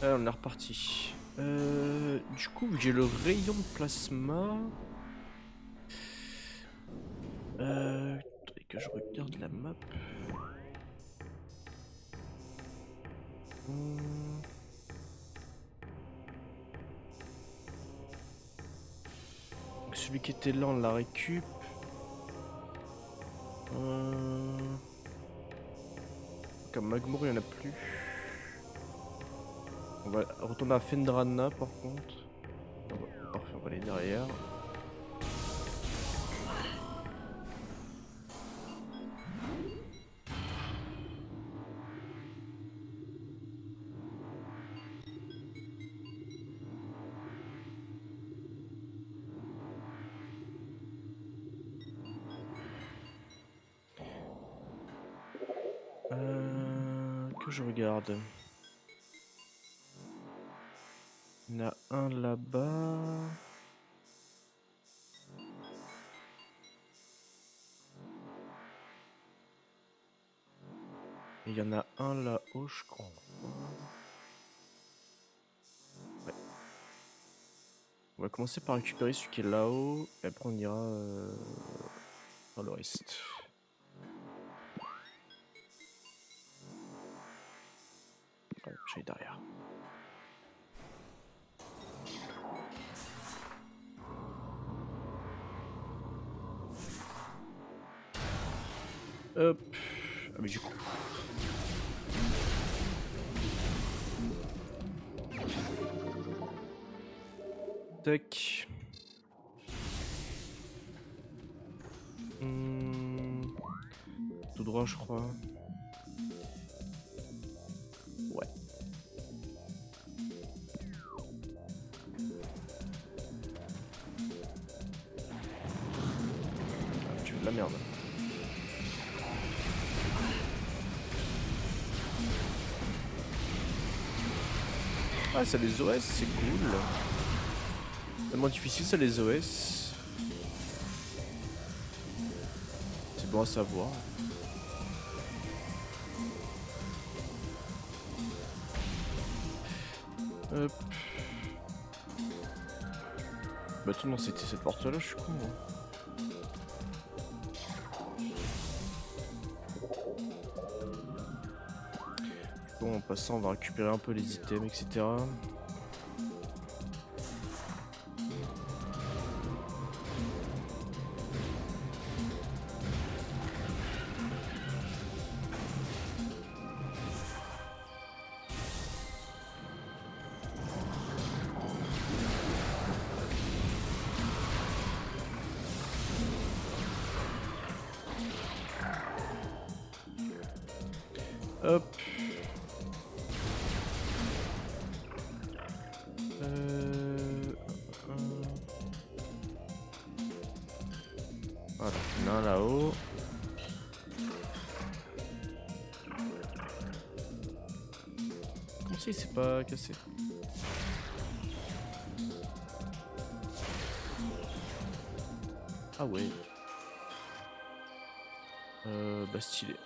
On est reparti. Du coup, vu que j'ai le rayon de plasma. Attendez que je regarde la map. Hmm. Donc celui qui était là, on l'a récup. Comme Magmour, il n'y en a plus. On va retourner à Fendrana par contre. Parfait, on va aller derrière. Que je regarde. Il y en a un là-bas. Et il y en a un là-haut, je crois. Ouais. On va commencer par récupérer celui qui est là-haut. Et après, on ira dans le reste. Ouais, j'allais derrière. Hop. Ah, mais du coup. Tac. Tout droit, je crois. Ouais. Ah, tu fais de la merde. Ah, ça les OS, c'est cool. Tellement difficile, ça les OS. C'est bon à savoir. Hop. Bah, tout le monde, c'était cette porte-là, je suis con, moi. Bon, en passant, on va récupérer un peu les items, etc. Hop. Voilà, il y en a un là-haut. Comment ça, il s'est pas cassé? Ah ouais. Bah stylé.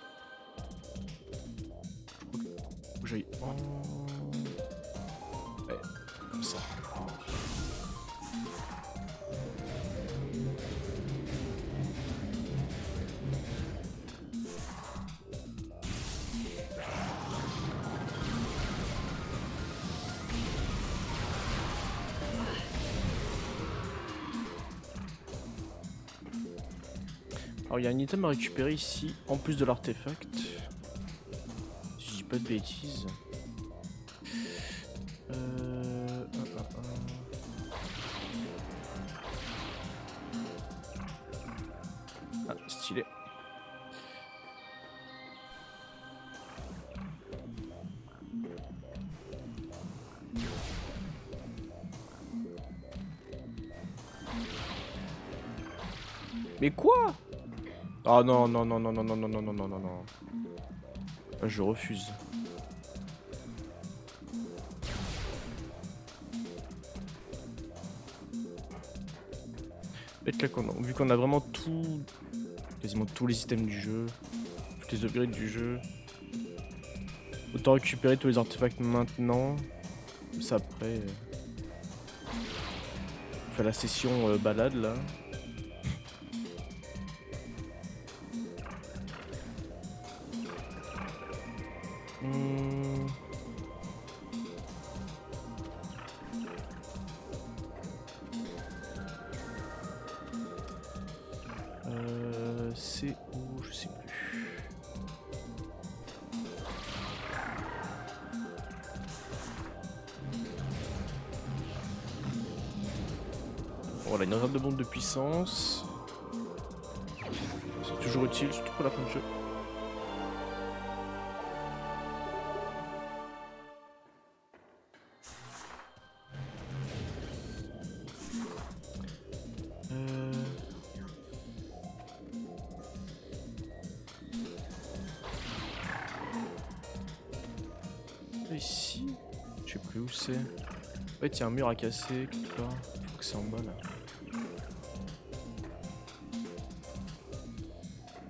Faut que j'aille en... Ouais, comme ça. Alors il y a un item à récupérer ici, en plus de l'artefact. Si je dis pas de bêtises. Ah, stylé. Mais quoi? Ah non, non, non, non, non, non, non, non, non, non, non, non. Ah, je refuse. Peut-être là, vu qu'on a vraiment tout... Quasiment tous les items du jeu. Toutes les upgrades du jeu. Autant récupérer tous les artefacts maintenant. Ça après, on fait la session balade là. Mmh. C'est où? Je sais plus. Voilà, une réserve de bombe de puissance. C'est toujours utile, surtout pour la fin de jeu. Ici, je sais plus où c'est. En fait, il y a un mur à casser quelque part. Je crois que c'est en bas là.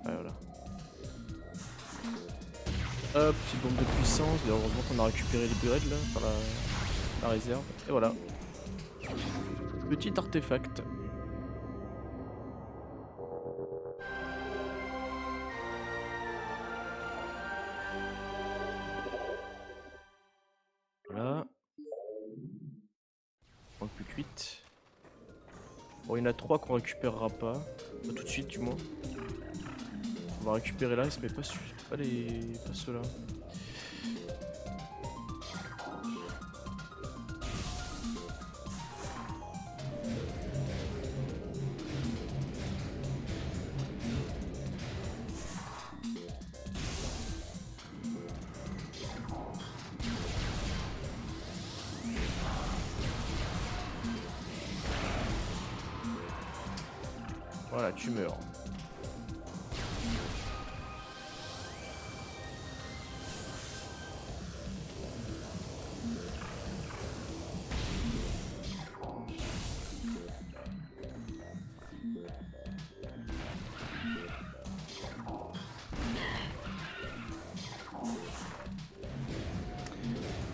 Ouais, voilà. Hop, petite bombe de puissance. Et heureusement qu'on a récupéré les burets là, par la réserve. Et voilà. Petit artefact. Voilà. Manque plus que 8. Bon, il y en a 3 qu'on récupérera pas. Pas tout de suite, du moins. On va récupérer là, mais pas ceux-là. Voilà, tu meurs.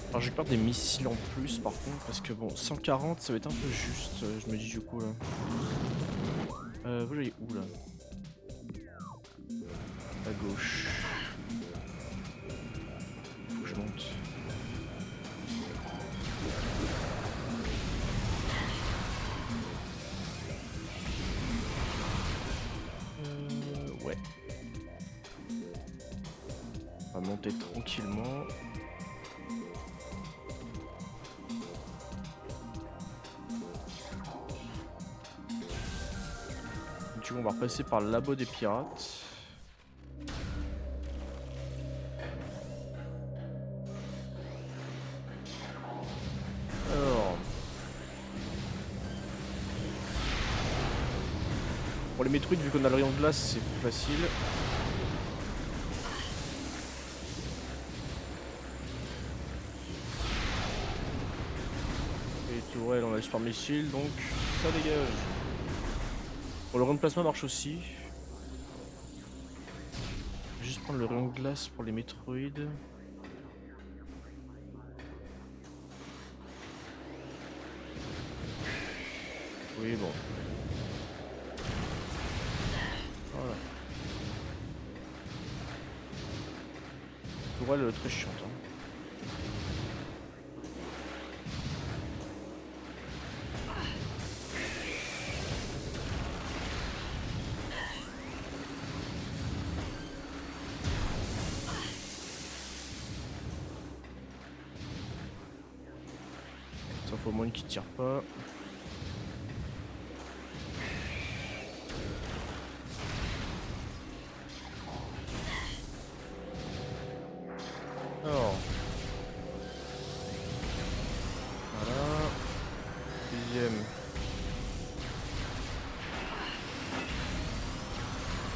Alors j'ai peur des missiles en plus par contre parce que bon 140 ça va être un peu juste je me dis du coup là. Vous allez où là? À gauche. Faut que je monte. Ouais. On va monter tranquillement. Du coup on va repasser par le labo des pirates. Alors. Pour les métroïdes, vu qu'on a le rayon de glace, c'est plus facile. Et les tourelles, on a le super missile, donc ça dégage. Bon, le rayon de plasma marche aussi. Je vais juste prendre le rayon de glace pour les métroïdes. Oui, bon. Voilà. Tourelle très chiante. Hein. Ça faut au moins qu'il tire pas. Alors. Voilà.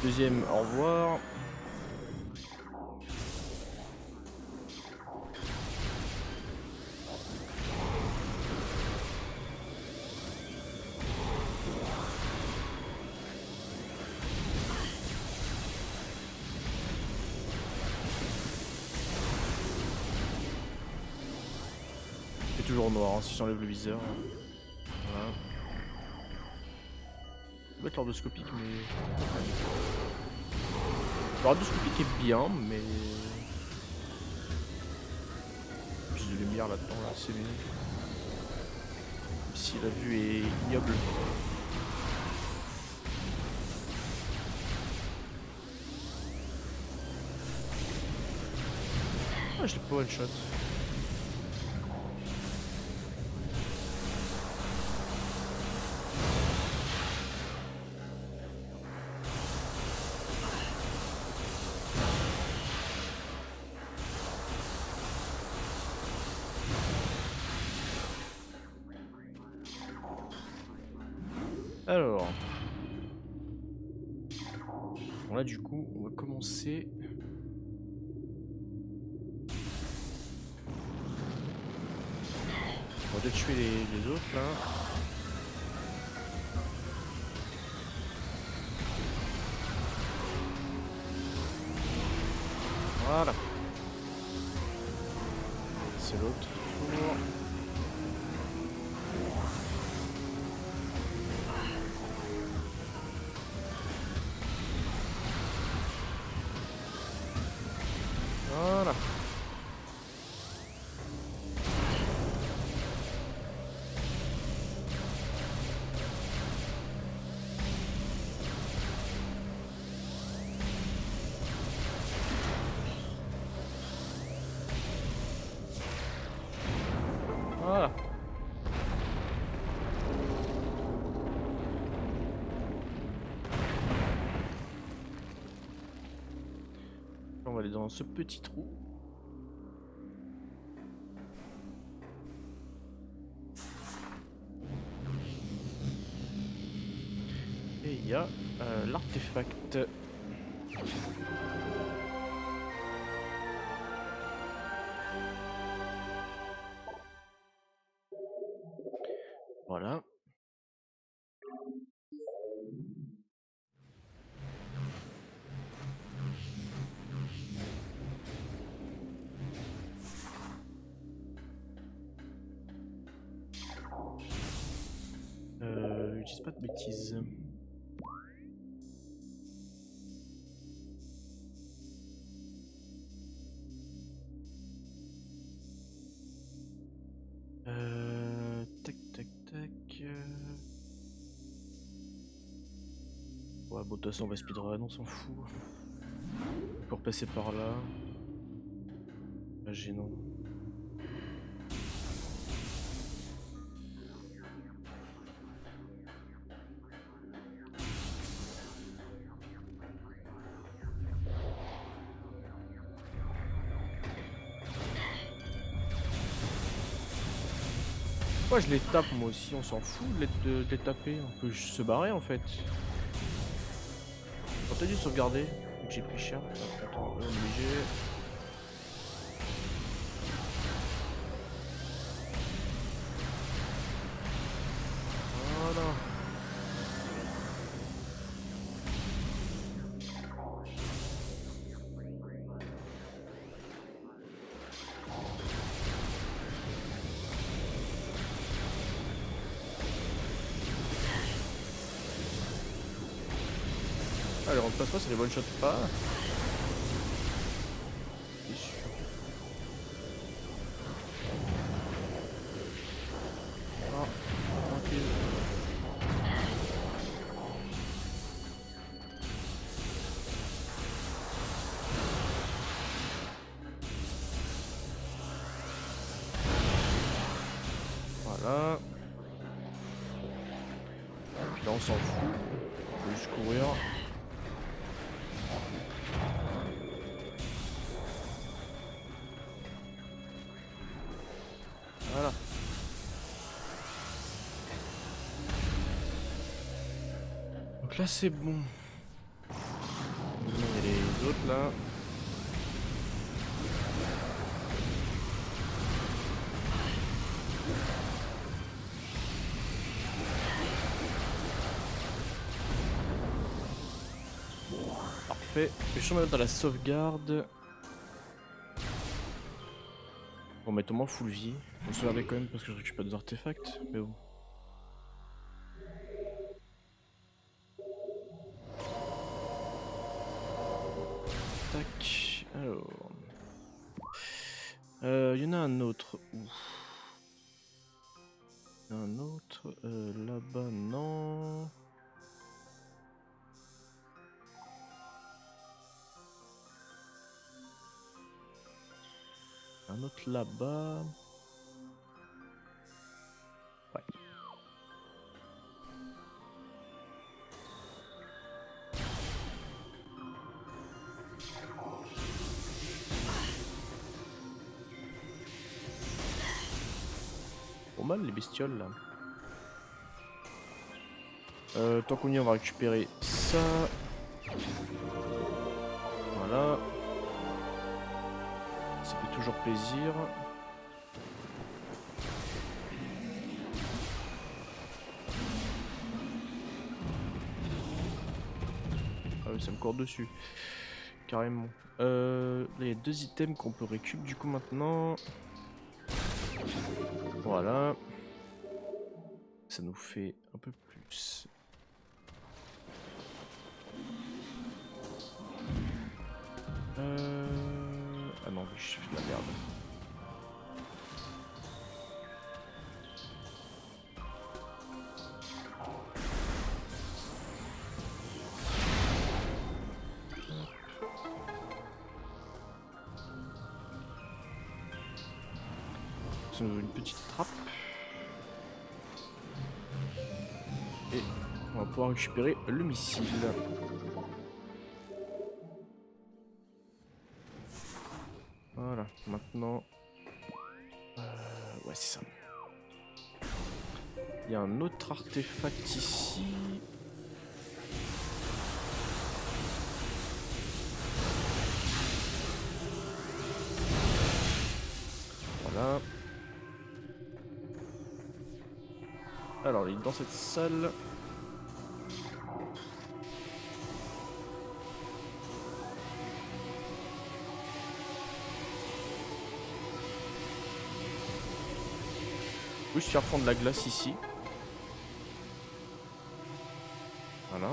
Deuxième, au revoir. toujours noir hein, si j'enlève le viseur. Voilà. On peut être l'endoscopique, mais. L'endoscopique est bien, mais. Plus de lumière là-dedans, là, c'est mieux. Si la vue est ignoble. Ah, je l'ai pas one shot. Alors. Bon là du coup on va commencer. On va peut-être tuer les autres là. Voilà. C'est l'autre tour. Voilà. Voilà. On va aller dans ce petit trou. Et il y a l'artefact. Voilà. Je dis pas de bêtises. Tac tac tac. Ouais, bon, de toute façon, on va speedrun, on s'en fout. Pour passer par là. Pas gênant. Moi je les tape moi aussi, on s'en fout de les taper, on peut juste se barrer en fait. On t'a dû sauvegarder, vu que j'ai pris cher. Attends, on est obligé. Voilà. Allez, on passe pas, c'est les one shot pas. C'est sûr. Ah, tranquille. Voilà. Et puis là on s'en fout. On peut juste courir. Voilà. Donc là c'est bon. Il y a les autres là. Parfait. Je suis maintenant dans la sauvegarde. On va mettre au moins full vie. On se sauvegarder quand même parce que je récupère des artefacts, mais bon. Tac, alors... Il y en a un autre. Un autre, là-bas, non. Un autre là-bas. Ouais. Pas mal les bestioles là. Tant qu'on y est, on va récupérer ça. Voilà. Ça fait toujours plaisir. Ah oui, ça me court dessus. Carrément. Là, il y a 2 items qu'on peut récup du coup maintenant. Voilà. Ça nous fait un peu plus. Ah non, je fais de la merde. Une petite trappe. Et on va pouvoir récupérer le missile. Voilà, maintenant... ouais, c'est ça. Il y a un autre artefact ici. Voilà. Alors, il est dans cette salle. Oui, je suis à fond de la glace ici. Voilà.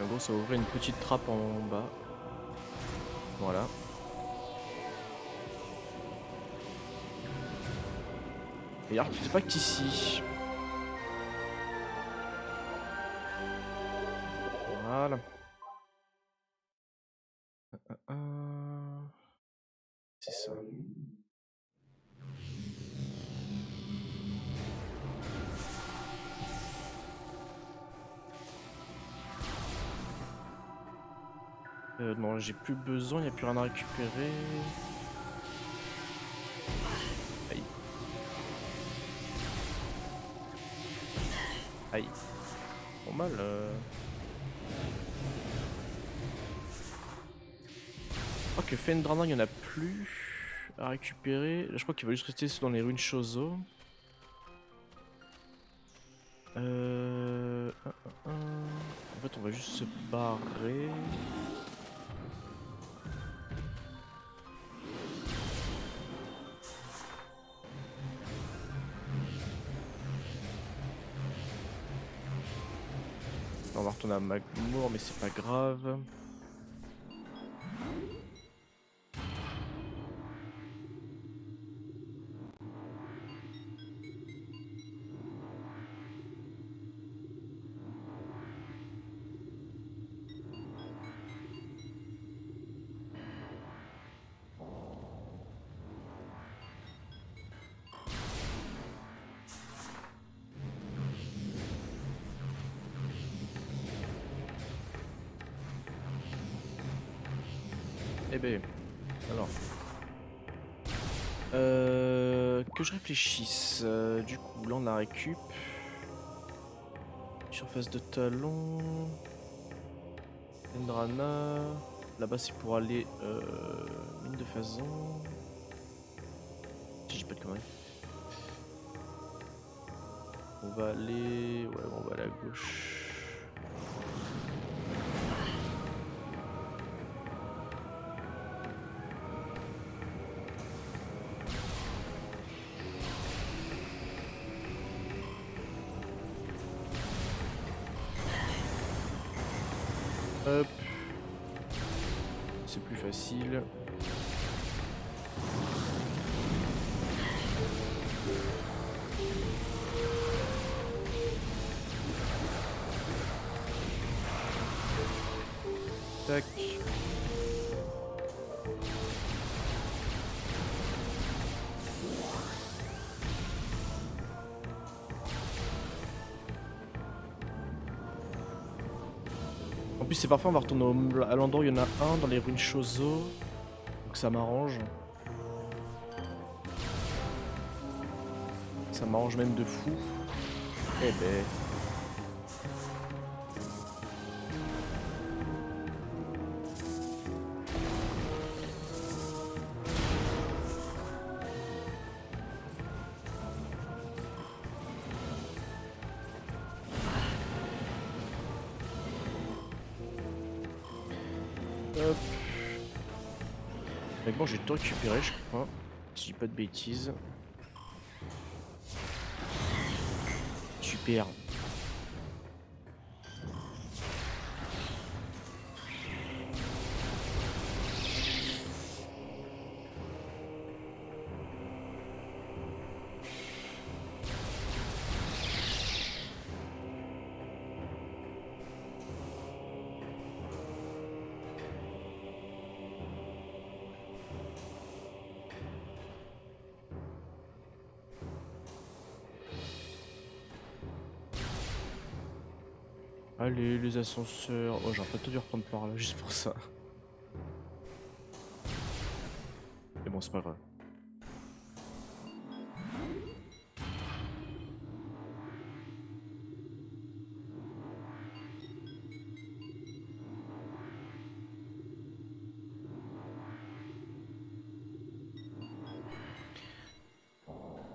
En gros, ça ouvrait une petite trappe en bas. Voilà. Et artefact ici. Voilà. C'est ça. Non, j'ai plus besoin, il n'y a plus rien à récupérer. Aïe. Aïe. Pas mal. Ok, Fendrana, il n'y en a plus à récupérer. Là, je crois qu'il va juste rester dans les ruines Chozo. En fait, on va juste se barrer. On va retourner à Magmoor, mais c'est pas grave. Eh ben, alors. Que je réfléchisse. Du coup, là on a récup. Surface de talon. Endrana. Là-bas c'est pour aller mine de Phazon. Si j'ai pas de conneries. On va aller. Ouais, on va aller à gauche. Hop. C'est plus facile. Tac. En plus c'est parfait, on va retourner à l'endroit où il y en a un dans les ruines Chozo. Donc ça m'arrange. Ça m'arrange même de fou. Eh ben. Hop. Mais bon, j'ai tout récupéré, je crois. Si je dis pas de bêtises. Super. Allez, les ascenseurs. Oh, j'aurais pas dû reprendre par là juste pour ça. Mais bon, c'est pas grave.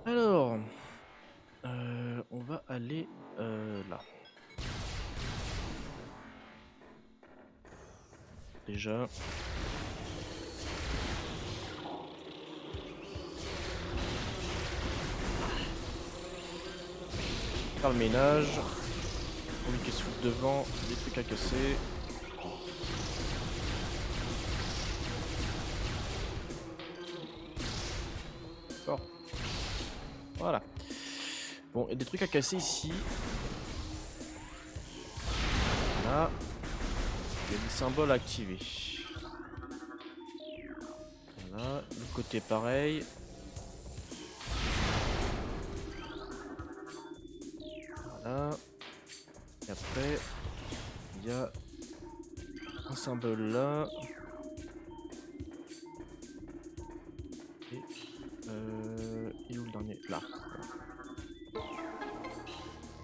Alors, on va aller là. Déjà. Faire le ménage. On lui qui se fout devant, des trucs à casser. Bon. Voilà. Bon, il y a des trucs à casser ici. Voilà. Il y a des symboles à activer. Voilà. Le côté pareil. Voilà. Et après, il y a un symbole là. Et il est où le dernier? Là.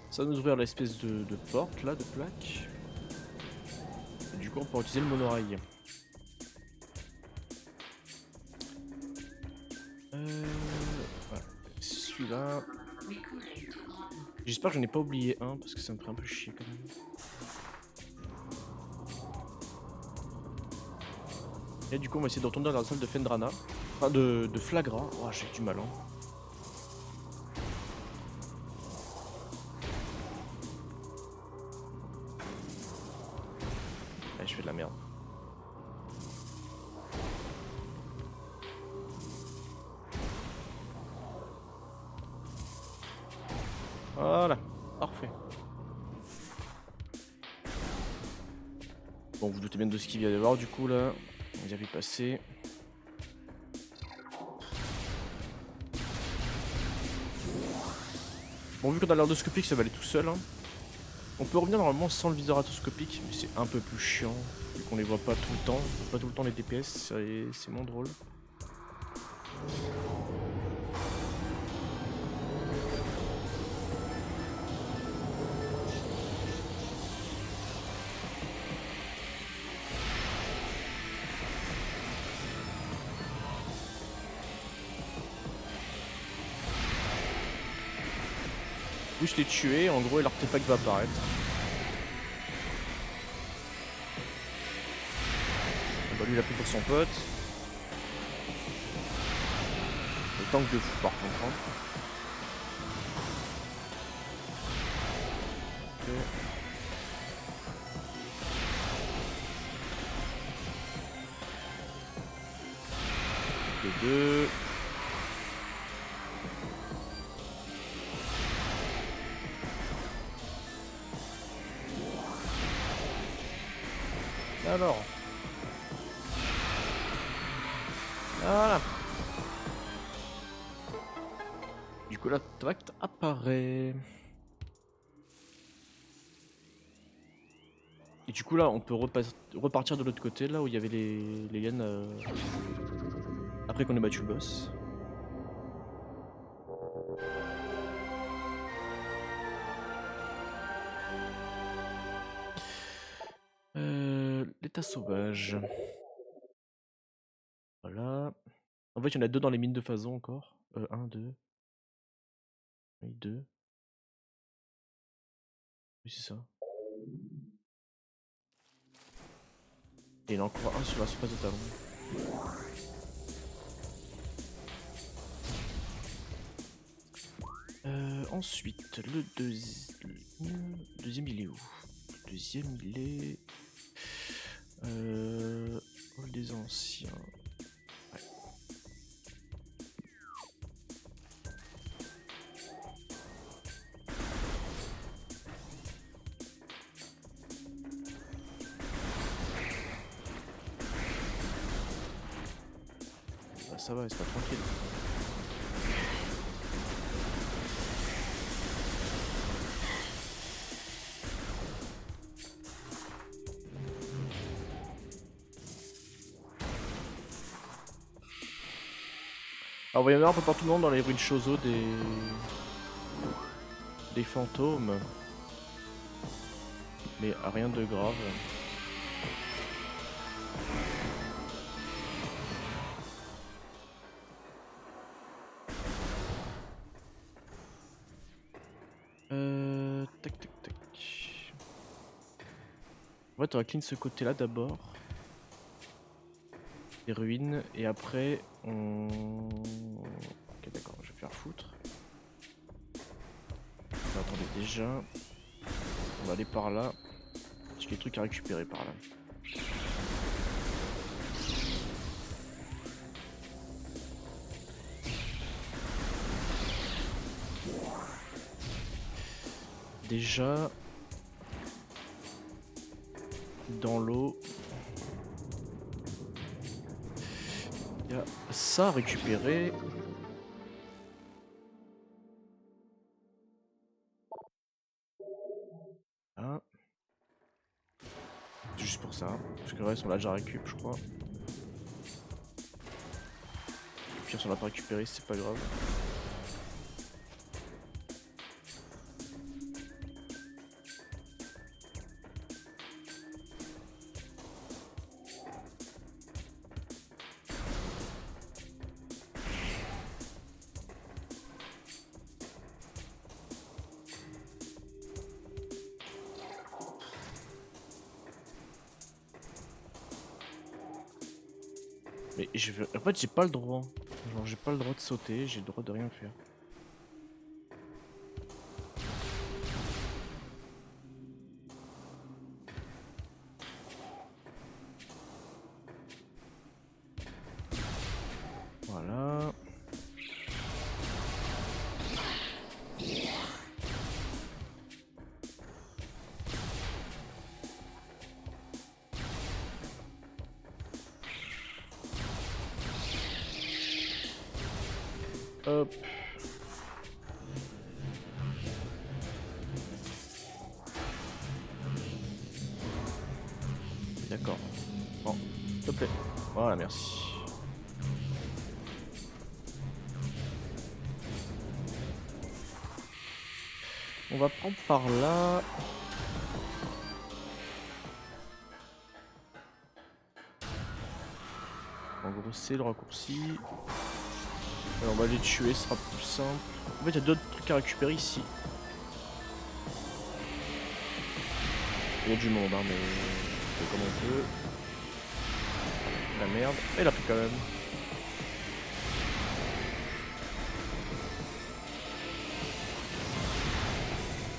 Ça va nous ouvrir l'espèce de porte là, de plaque. Et du coup, on peut utiliser le monorail. Voilà. Celui-là. J'espère que j'en ai pas oublié un parce que ça me ferait un peu chier quand même. Et du coup, on va essayer de retourner dans la salle de Phendrana. Enfin, de Flagra. Oh, j'ai du mal, hein. Ouais, je fais de la merde. Voilà, parfait. Bon, vous doutez bien de ce qu'il vient d'y avoir du coup là. On y avait passé. Bon, vu qu'on a l'endoscopique, ça va aller tout seul. Hein. On peut revenir normalement sans le viseur atoscopique, mais c'est un peu plus chiant. Vu qu'on les voit pas tout le temps. On voit pas tout le temps les DPS, c'est moins drôle. Oui, je l'ai tué, en gros, et l'artefact va apparaître. Bah, lui, il a pris pour son pote. Le tank de fou, par contre. Hein. Ok. Les deux. Alors. Voilà. Du coup, l'artefact apparaît. Et du coup, là, on peut repartir de l'autre côté, là où il y avait les lianes. Après qu'on ait battu le boss. L'état sauvage. Voilà. En fait, il y en a deux dans les mines de Phazon encore. Un, deux. Oui, deux. Oui, c'est ça. Et il y en a encore un sur la surface de talon. Ensuite, le deuxième, il est où? Le deuxième, il est... Hall des anciens. Ouais. Bah, ça va, c'est pas tranquille. Alors, il y en a un peu partout dans les ruines Chozo des fantômes. Mais rien de grave. Tac tac tac. En fait, on va clean ce côté-là d'abord. Les ruines. Et après, on... Ok, d'accord, je vais faire foutre. Attendez, déjà. On va aller par là. Parce qu'il y a des trucs à récupérer par là. Déjà, dans l'eau, il y a ça à récupérer. Hein. Juste pour ça, parce que le reste on l'a déjà récup, je crois. Et puis si on l'a pas récupéré, c'est pas grave. Mais je veux... En fait, j'ai pas le droit. Genre, j'ai pas le droit de sauter, j'ai le droit de rien faire. Voilà. Hop. D'accord. Bon, s'il te plaît. Voilà, merci. On va prendre par là. En gros, c'est le raccourci. Alors, on va les tuer, ce sera plus simple. En fait, il y a d'autres trucs à récupérer ici. Il y a du monde, hein, mais on fait comme on peut. La merde. Et la plus quand même.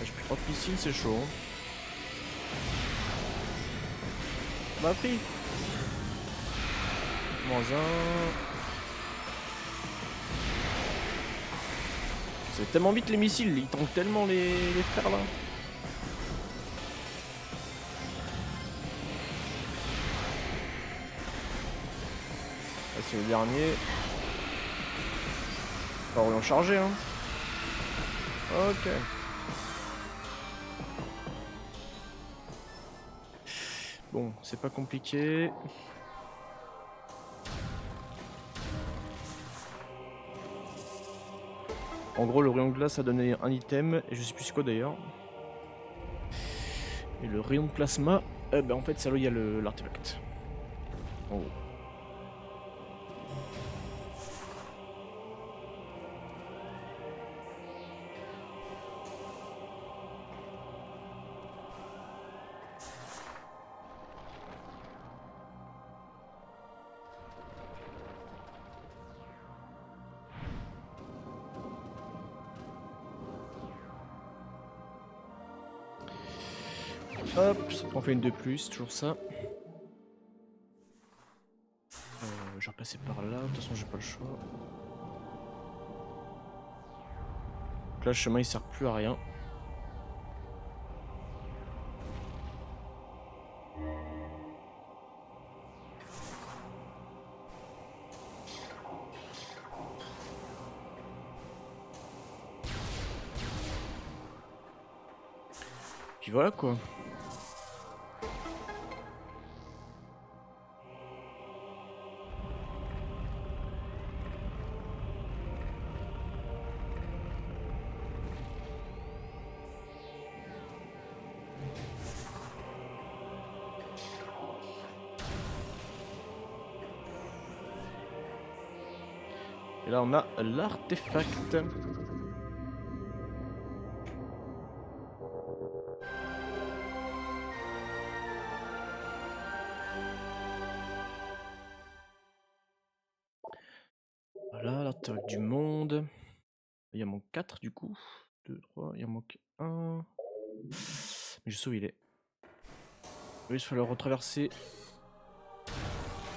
J'ai plus 30 missiles, c'est chaud. Hein. On m'a pris. -1. C'est tellement vite les missiles, ils tankent tellement les frères là. Là c'est le dernier. Alors on chargé hein. Ok. Bon, c'est pas compliqué. En gros, le rayon de glace a donné un item, et je sais plus quoi d'ailleurs. Et le rayon de plasma, ben en fait, c'est là où il y a l'artefact. En gros. Hop, on fait une de plus, toujours ça. Je vais repasser par là, de toute façon j'ai pas le choix. Donc là le chemin il sert plus à rien. Puis voilà quoi. Et là on a l'artefact. Voilà, l'artefact du monde. Il en manque 4 du coup. 2, 3, il en manque 1. Mais je sais où il est. Il va falloir retraverser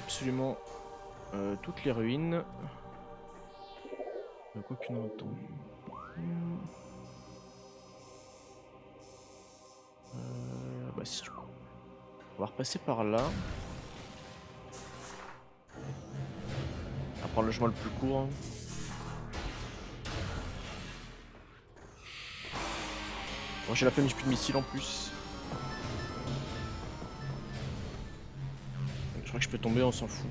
absolument toutes les ruines. Quoi qu'une autre. Bah si du coup. On va repasser par là. On va prendre le chemin le plus court. Hein. Bon, j'ai la peine, j'ai plus de missiles en plus. Je crois que je peux tomber, on s'en fout.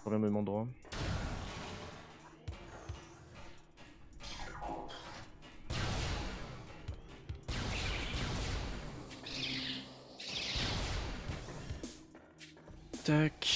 Sur le même endroit. Tac.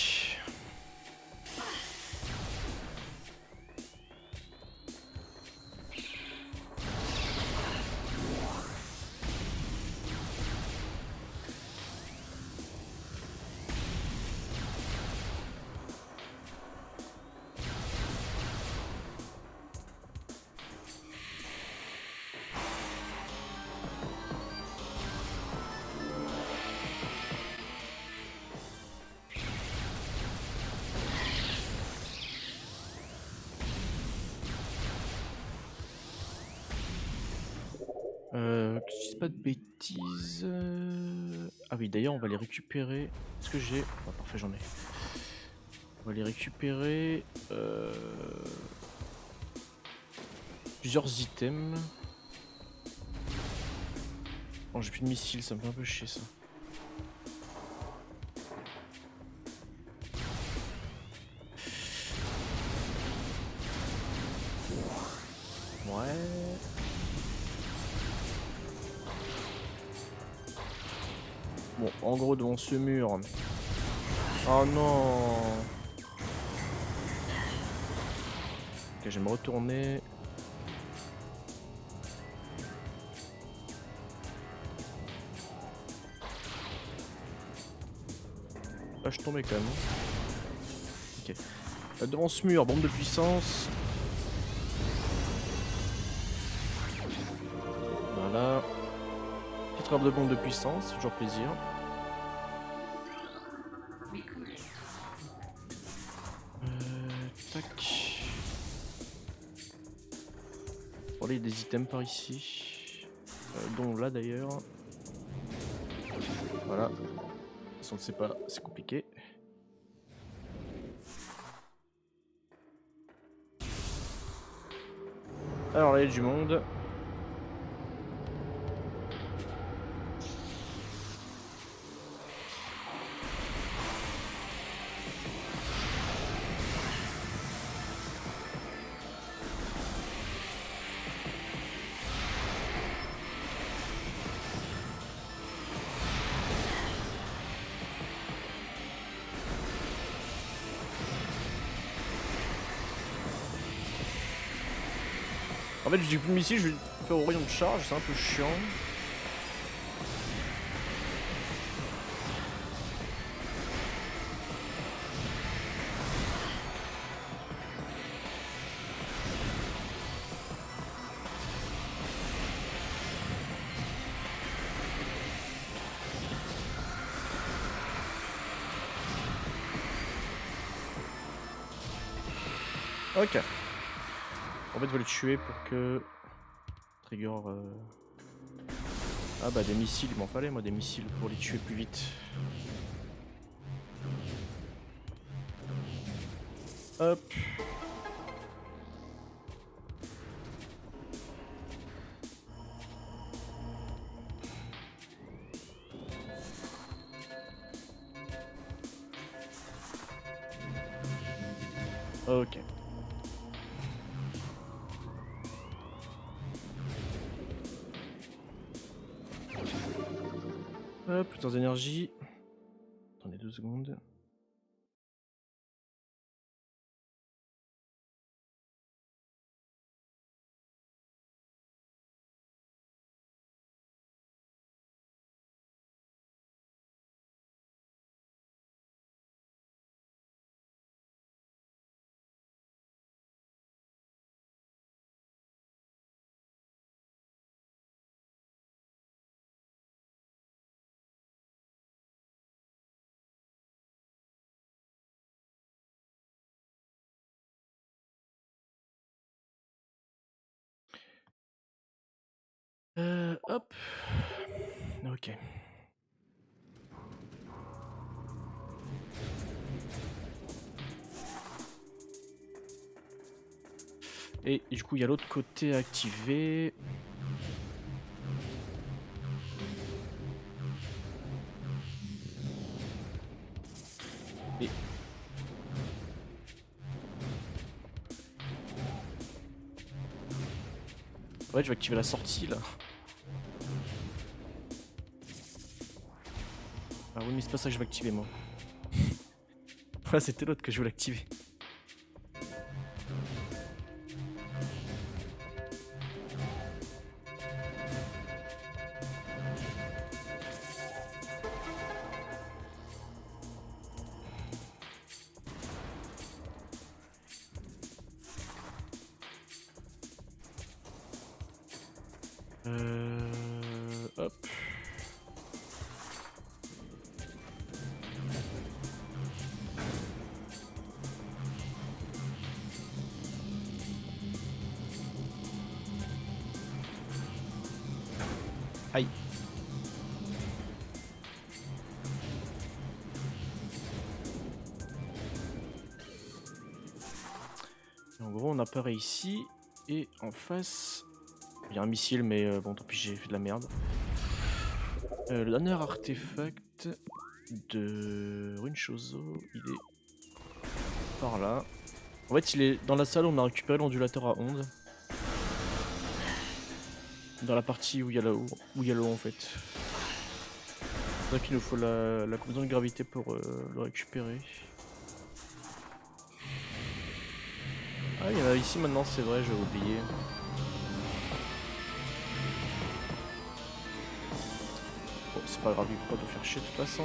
Que je dise pas de bêtises. Ah oui, d'ailleurs, on va les récupérer. Est-ce que j'ai. Oh, parfait, j'en ai. On va les récupérer. Plusieurs items. Bon, j'ai plus de missiles, ça me fait un peu chier ça. Ouais. Bon, en gros, devant ce mur. Oh non. Ok, je vais me retourner. Là, je tombais quand même. Ok. Devant ce mur, bombe de puissance. Voilà. Petite arbre de bombe de puissance, toujours plaisir. Tac. Bon, là, il y a des items par ici. Dont là d'ailleurs. Voilà. De toute façon, c'est pas. C'est compliqué. Alors là, il y a du monde. En fait, j'ai plus de missiles, je vais faire au rayon de charge, c'est un peu chiant. Ok. En fait, faut les tuer pour que. Trigger. Ah bah des missiles, il m'en fallait moi des missiles pour les tuer plus vite. Hop. Ok. Hop, plusieurs énergies. Attendez 2 secondes. Hop. Ok. Et du coup, il y a l'autre côté activé. Et... Ouais, je vais activer la sortie là. Ah oui, mais c'est pas ça que je vais activer moi. Ouais, c'était l'autre que je voulais activer. Hop. Aïe. En gros, on apparaît ici et en face, il y a un missile, mais bon, tant pis, j'ai fait de la merde. Le dernier artefact de Runshozo, il est par là. En fait, il est dans la salle où on a récupéré l'ondulateur à ondes. Dans la partie où il y a l'eau en fait. C'est vrai qu'il nous faut la combinaison de gravité pour le récupérer. Ah, il y en a ici maintenant, c'est vrai, j'avais oublié. Bon, c'est pas grave, il peut pas nous faire chier de toute façon.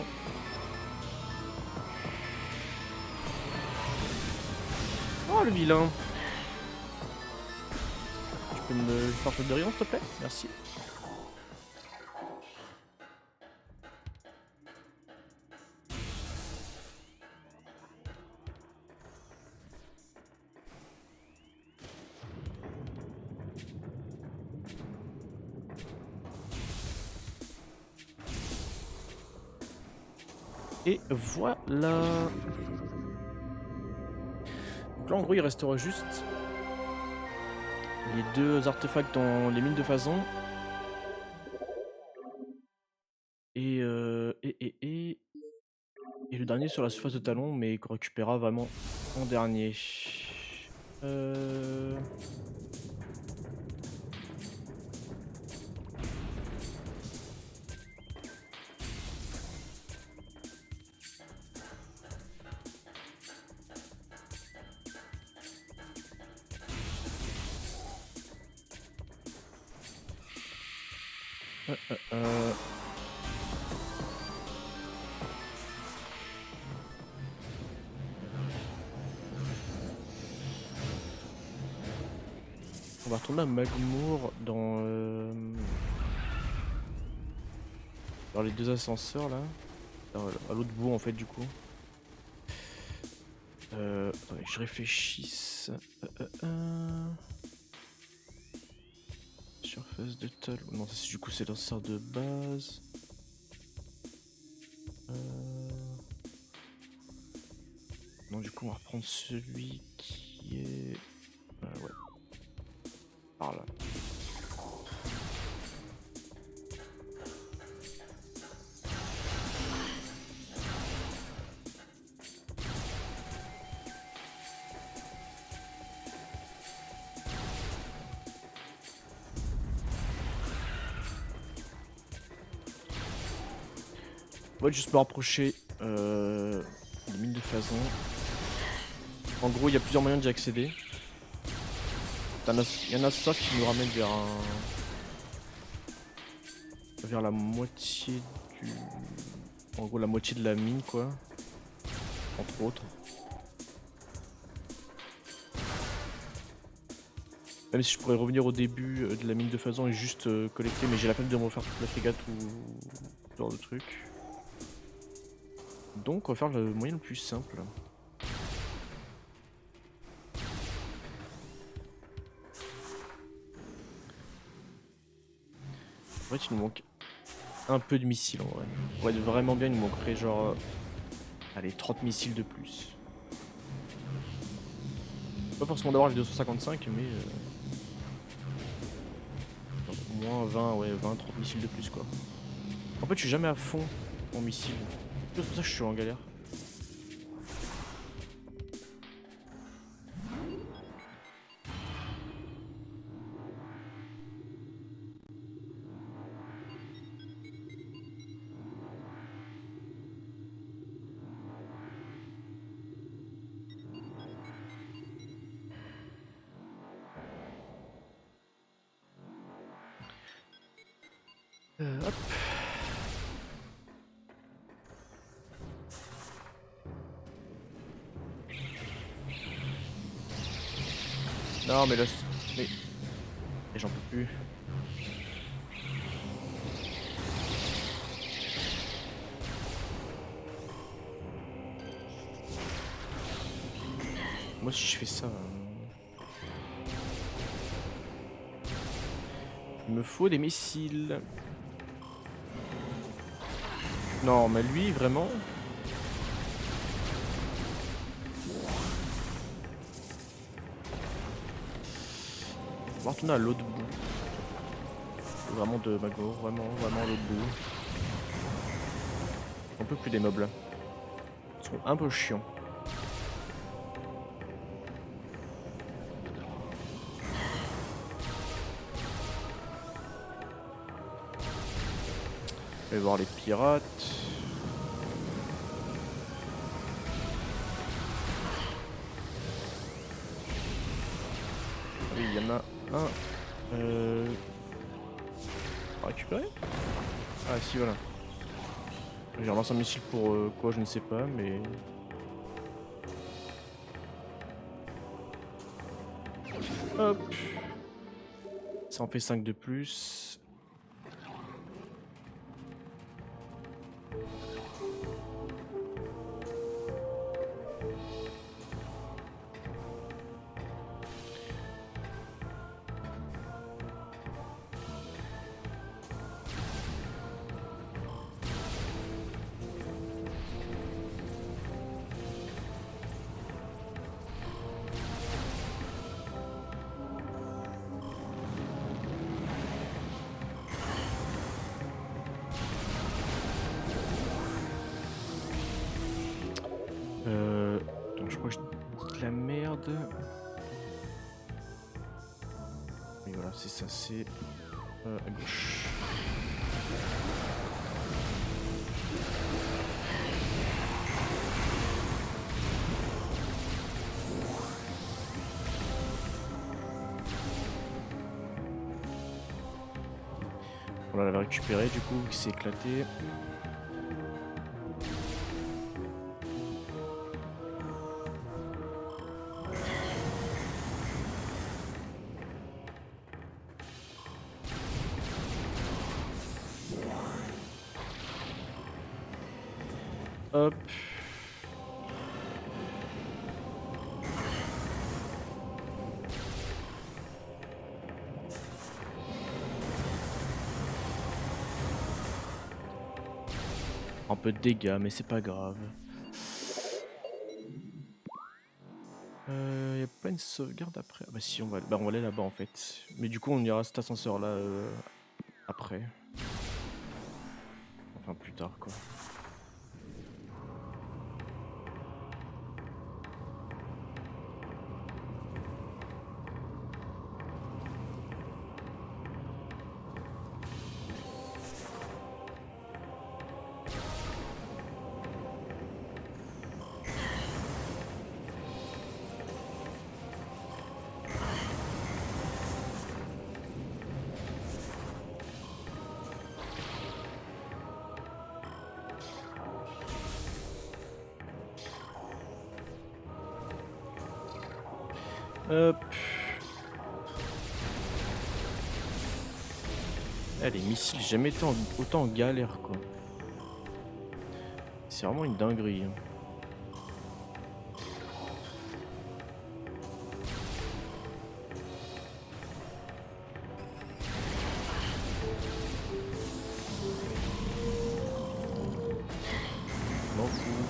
Oh, le vilain! Tu peux me faire un peu de rayon, s'il te plaît? Merci. Et voilà. Donc là en gros il restera juste les deux artefacts dans les mines de Phazon. Et le dernier sur la surface de Talon, mais qu'on récupérera vraiment en dernier. Euh... euh, euh, euh. On va retourner à Magmour dans les deux ascenseurs là. À l'autre bout en fait du coup. Ouais, je réfléchisse. Surface de Talon. Non, ça, du coup c'est l'ascenseur de base. Non, du coup on va reprendre celui qui est... ouais. Par là. On va juste me rapprocher des mines de Phazon. En gros, il y a plusieurs moyens d'y accéder. Il y en a ça qui nous ramène vers la moitié du... En gros, la moitié de la mine, quoi. Entre autres. Même si je pourrais revenir au début de la mine de Phazon et juste collecter, mais j'ai la peine de me refaire toute la frégate ou ce genre de truc. Donc, on va faire le moyen le plus simple. En fait, il nous manque un peu de missiles en vrai. Pour être vraiment bien, il nous manquerait genre... allez, 30 missiles de plus. Pas forcément d'avoir les 255, mais... au moins 20, ouais, 20, 30 missiles de plus quoi. En fait, je suis jamais à fond en missiles. C'est pour ça que je suis en galère. Hop. Non mais là... Mais j'en peux plus. Moi si je fais ça... il me faut des missiles. Non mais lui vraiment... On va retourner à l'autre bout. Vraiment de Magmour, vraiment à l'autre bout. On peut plus des mobs là. Ils sont un peu chiants. Je vais voir les pirates. Oui, il y en a un. On va récupérer. Ah si voilà. J'ai relancé un missile pour quoi je ne sais pas mais... Hop. Ça en fait 5 de plus. Attends, je crois que je dis de la merde. Oui, voilà, c'est ça, c'est à gauche. On l'avait récupéré du coup, qui s'est éclaté. Hop. Un peu de dégâts, mais c'est pas grave. Y a pas une sauvegarde après? Ah bah si, on va aller là-bas en fait. Mais du coup, on ira à cet ascenseur là après. Enfin plus tard quoi. Hop. Eh, les missiles, j'ai jamais été autant en galère quoi. C'est vraiment une dinguerie, hein. Je m'en fous.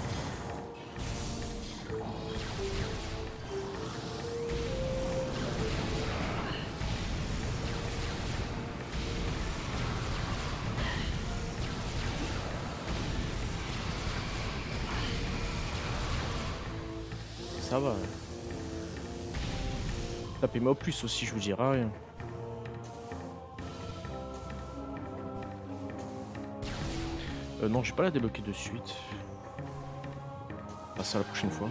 Ça va. Tapez-moi au plus aussi, je vous dirai rien. Non, je vais pas la débloquer de suite. Ah, ça la prochaine fois.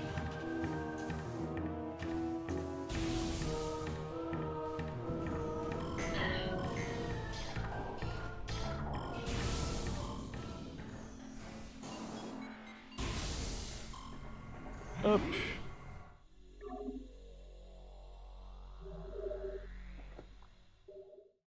Hop.